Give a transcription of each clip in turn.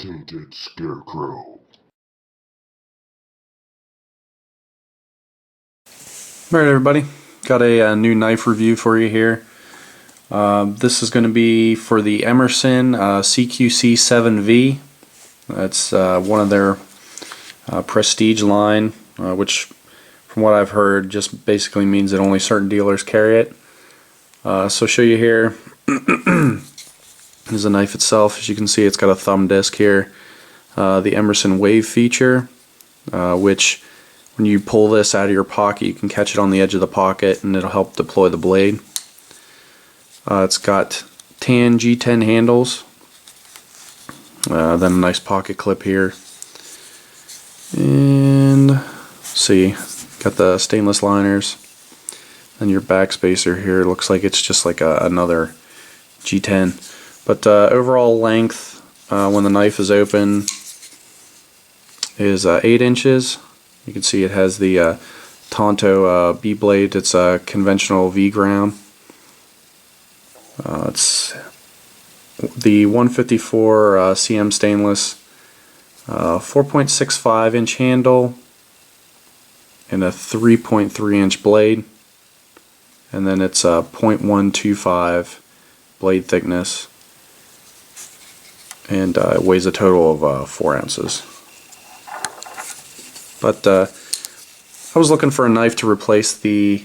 Tainted Scarecrow. Alright everybody, got a new knife review for you here. This is going to be for the Emerson CQC 7V. That's one of their prestige line, which from what I've heard just basically means that only certain dealers carry it. So I'll show you here. Here's the knife itself. As you can see, it's got a thumb disc here. The Emerson Wave feature, which when you pull this out of your pocket, you can catch it on the edge of the pocket and it'll help deploy the blade. It's got tan G10 handles, then a nice pocket clip here, and see, got the stainless liners, and your back spacer here looks like it's just like another G10. But overall length when the knife is open is 8 inches. You can see it has the Tonto B blade. It's a conventional V ground. It's the 154 cm stainless, 4.65 inch handle, and a 3.3 inch blade, and then it's a 0.125 blade thickness, and it weighs a total of 4 ounces. But I was looking for a knife to replace the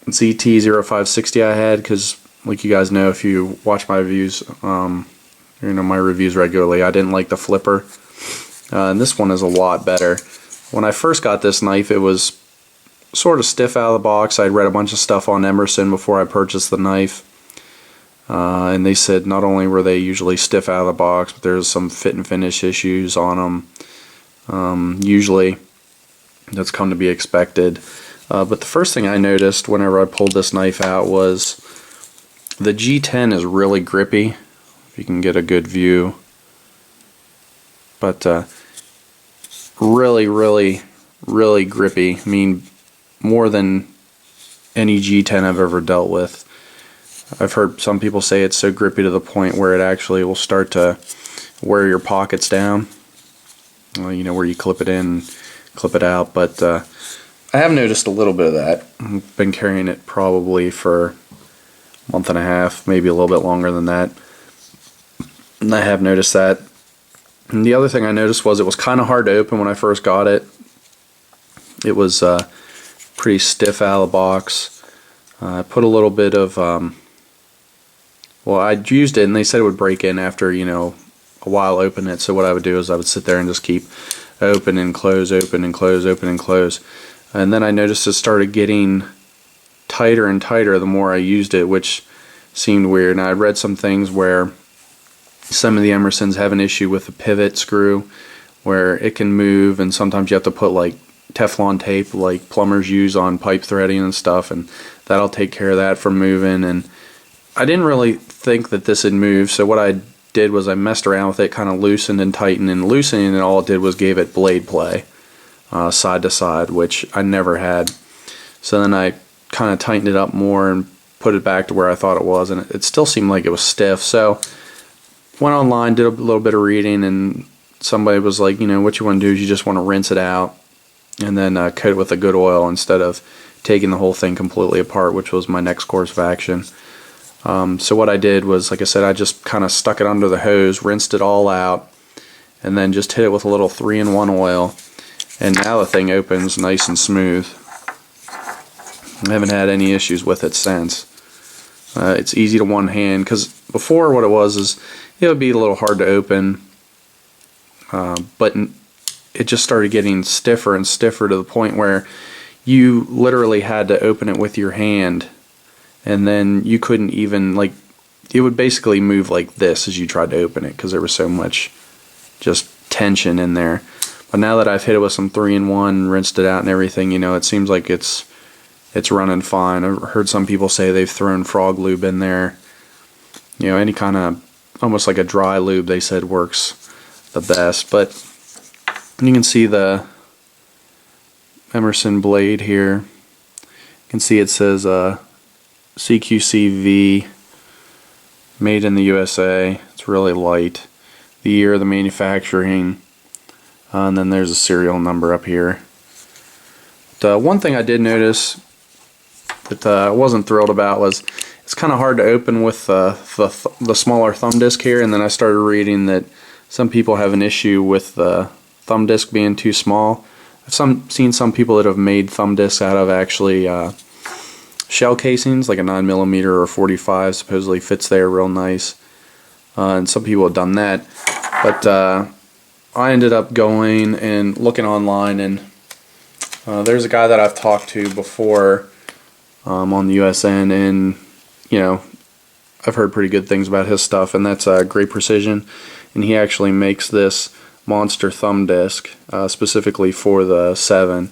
ZT-0560 I had, because like you guys know, if you watch my reviews, my reviews regularly, I didn't like the flipper, and this one is a lot better. When I first got this knife, it was sort of stiff out of the box. I'd read a bunch of stuff on Emerson before I purchased the knife, and they said not only were they usually stiff out of the box, but there's some fit and finish issues on them. Usually that's come to be expected, but the first thing I noticed whenever I pulled this knife out was the G10 is really grippy, if you can get a good view, but really grippy. I mean, more than any G10 I've ever dealt with. I've heard some people say it's so grippy to the point where it actually will start to wear your pockets down. You know, where you clip it in, clip it out. But I have noticed a little bit of that. I've been carrying it probably for a month and a half, maybe a little bit longer than that, and I have noticed that. And the other thing I noticed was it was kind of hard to open when I first got it. It was pretty stiff out of the box. I put a little bit of well, I used it and they said it would break in after, you know, a while opening it. So what I would do is I would sit there and just keep open and close, open and close, open and close, and then I noticed it started getting tighter and tighter the more I used it, which seemed weird. And I read some things where some of the Emersons have an issue with the pivot screw where it can move, and sometimes you have to put like Teflon tape like plumbers use on pipe threading and stuff, and that'll take care of that from moving. And I didn't really think that this had moved, so what I did was I messed around with it, kind of loosened and tightened, and loosening it, all it did was gave it blade play side to side, which I never had. So then I kind of tightened it up more and put it back to where I thought it was, and it still seemed like it was stiff. So went online, did a little bit of reading, and somebody was like, you know, what you want to do is you just want to rinse it out and then coat it with a good oil instead of taking the whole thing completely apart, which was my next course of action. So what I did was, like I said, I just kind of stuck it under the hose, rinsed it all out, and then just hit it with a little 3-in-1 oil, and now the thing opens nice and smooth. I haven't had any issues with it since. It's easy to one hand, because before what it was is it would be a little hard to open, but it just started getting stiffer and stiffer to the point where you literally had to open it with your hand, and then you couldn't even, like, it would basically move like this as you tried to open it because there was so much just tension in there. But now that I've hit it with some 3-in-1, rinsed it out and everything, you know, it seems like it's running fine. I've heard some people say they've thrown frog lube in there. You know, any kind of, almost like a dry lube, they said works the best. But you can see the Emerson blade here. You can see it says CQC V, made in the USA. It's really light. the year of the manufacturing, and then there's a serial number up here. But, one thing I did notice that I wasn't thrilled about was it's kind of hard to open with the smaller thumb disk here, and then I started reading that some people have an issue with the thumb disk being too small. I've seen some people that have made thumb disks out of actually shell casings, like a 9mm or 45 supposedly fits there real nice, and some people have done that. But I ended up going and looking online, and there's a guy that I've talked to before on the USN, and you know, I've heard pretty good things about his stuff, and that's Great Precision, and he actually makes this monster thumb disk specifically for the 7.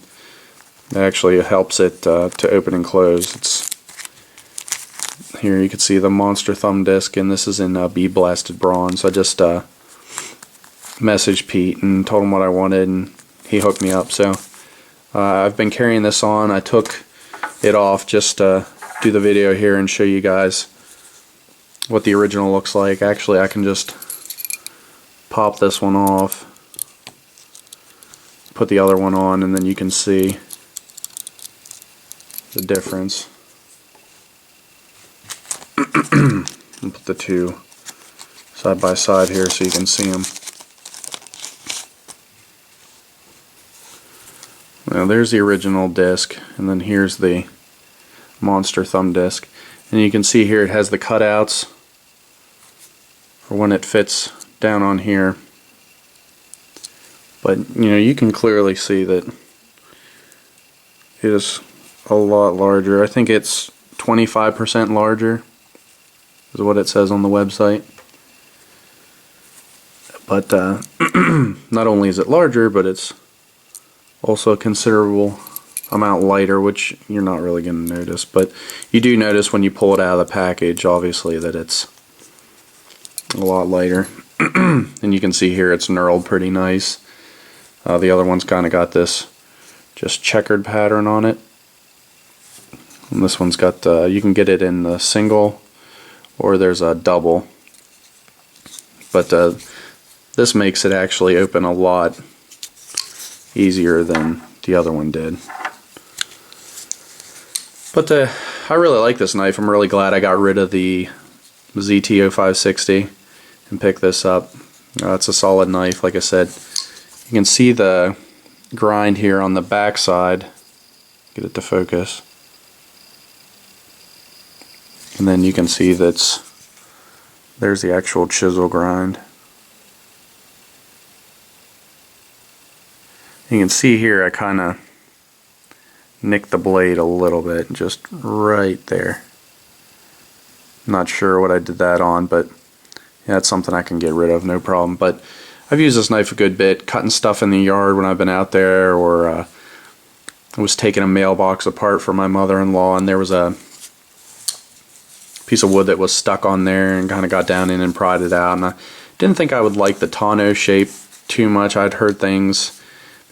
It actually helps it to open and close. It's here you can see the monster thumb disk, and this is in bead blasted bronze. I just messaged Pete and told him what I wanted, and he hooked me up. So I've been carrying this on. I took it off just to do the video here and show you guys what the original looks like. Actually, I can just pop this one off, put the other one on, and then you can see the difference. I'll put the two side by side here so you can see them. Now there's the original disc, and then here's the monster thumb disc, and you can see here it has the cutouts for when it fits down on here, but you know, you can clearly see that it is a lot larger. I think it's 25% larger is what it says on the website. But not only is it larger, but it's also a considerable amount lighter, which you're not really going to notice, but you do notice when you pull it out of the package, obviously, that it's a lot lighter. And you can see here it's knurled pretty nice. The other one's kind of got this just checkered pattern on it, and this one's got you can get it in the single or there's a double, but this makes it actually open a lot easier than the other one did. But I really like this knife. I'm really glad I got rid of the ZT-0560 and picked this up. It's a solid knife. Like I said, you can see the grind here on the back side. Get it to focus. And then you can see there's the actual chisel grind. You can see here I kind of nicked the blade a little bit, just right there. Not sure what I did that on, but yeah, that's something I can get rid of, no problem. But I've used this knife a good bit, cutting stuff in the yard when I've been out there, or I was taking a mailbox apart for my mother-in-law, and there was a piece of wood that was stuck on there and kind of got down in and pried it out. And I didn't think I would like the tonneau shape too much. I'd heard things,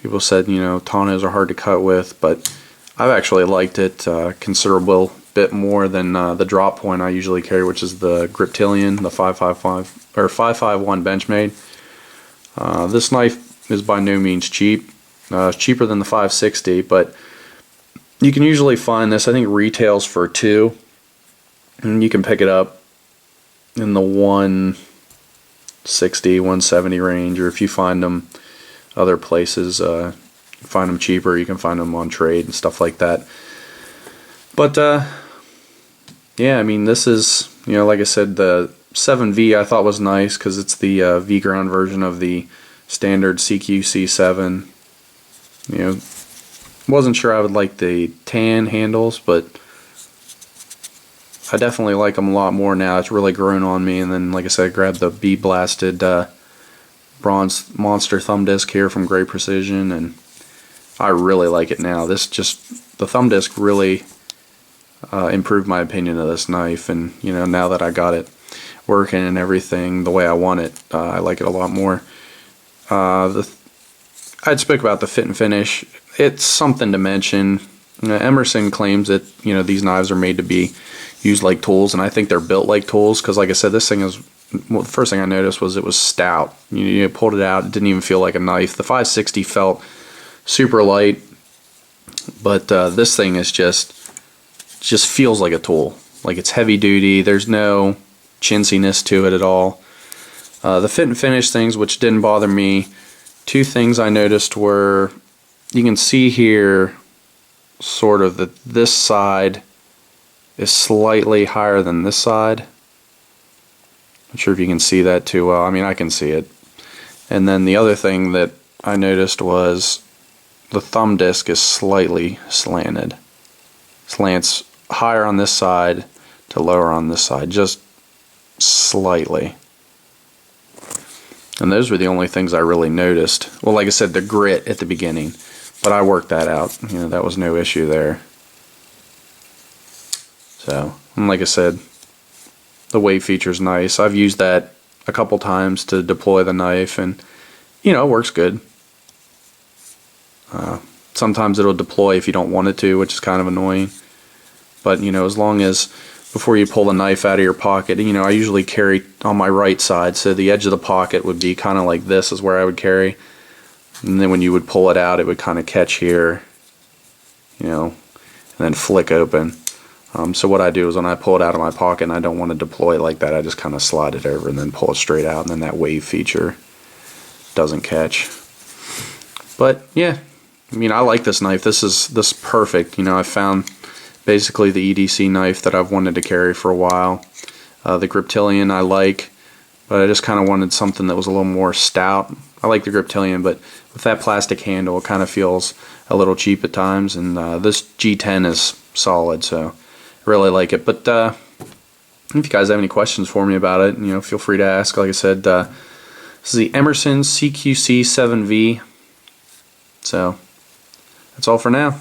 people said, you know, tonneaus are hard to cut with, but I've actually liked it considerable bit more than the drop point I usually carry, which is the Griptilian, the 555 or 551 Benchmade. This knife is by no means cheap. It's cheaper than the 560, but you can usually find this, I think retails for $2, and you can pick it up in the 160, 170 range, or if you find them other places, find them cheaper. You can find them on trade and stuff like that. But yeah, I mean, this is, you know, like I said, the 7V I thought was nice because it's the V ground version of the standard CQC 7. You know, wasn't sure I would like the tan handles, but I definitely like them a lot more now. It's really grown on me. And then, like I said, I grabbed the bead blasted bronze monster thumb disc here from Great Precision, and I really like it now. This just, the thumb disc really improved my opinion of this knife, and you know, now that I got it working and everything the way I want it, I like it a lot more. I'd spoke about the fit and finish. It's something to mention. You know, Emerson claims that, you know, these knives are made to be used like tools, and I think they're built like tools because, like I said, this thing is well, the first thing I noticed was it was stout. You pulled it out, it didn't even feel like a knife. The 560 felt super light, but this thing is just feels like a tool. Like it's heavy duty. There's no chintziness to it at all. The fit and finish things, which didn't bother me. Two things I noticed were, you can see here sort of that this side is slightly higher than this side. Not sure if you can see that too well. I mean, I can see it. And then the other thing that I noticed was the thumb disc is slightly slanted. Slants higher on this side to lower on this side, just slightly. And those were the only things I really noticed. Well, like I said, the grit at the beginning, but I worked that out. You know, that was no issue there. So, and like I said, the wave feature's nice. I've used that a couple times to deploy the knife, and you know, it works good. Sometimes it'll deploy if you don't want it to, which is kind of annoying. But you know, as long as before you pull the knife out of your pocket, you know, I usually carry on my right side, so the edge of the pocket would be kind of like this is where I would carry. And then when you would pull it out, it would kind of catch here, you know, and then flick open. So what I do is when I pull it out of my pocket and I don't want to deploy it like that, I just kind of slide it over and then pull it straight out, and then that wave feature doesn't catch. But yeah, I mean, I like this knife. This is perfect. You know, I found basically the EDC knife that I've wanted to carry for a while. The Griptilian I like, but I just kind of wanted something that was a little more stout. I like the Griptilian, but with that plastic handle, it kind of feels a little cheap at times, and this G10 is solid, so I really like it. But if you guys have any questions for me about it, you know, feel free to ask. Like I said, this is the Emerson CQC 7V. So that's all for now.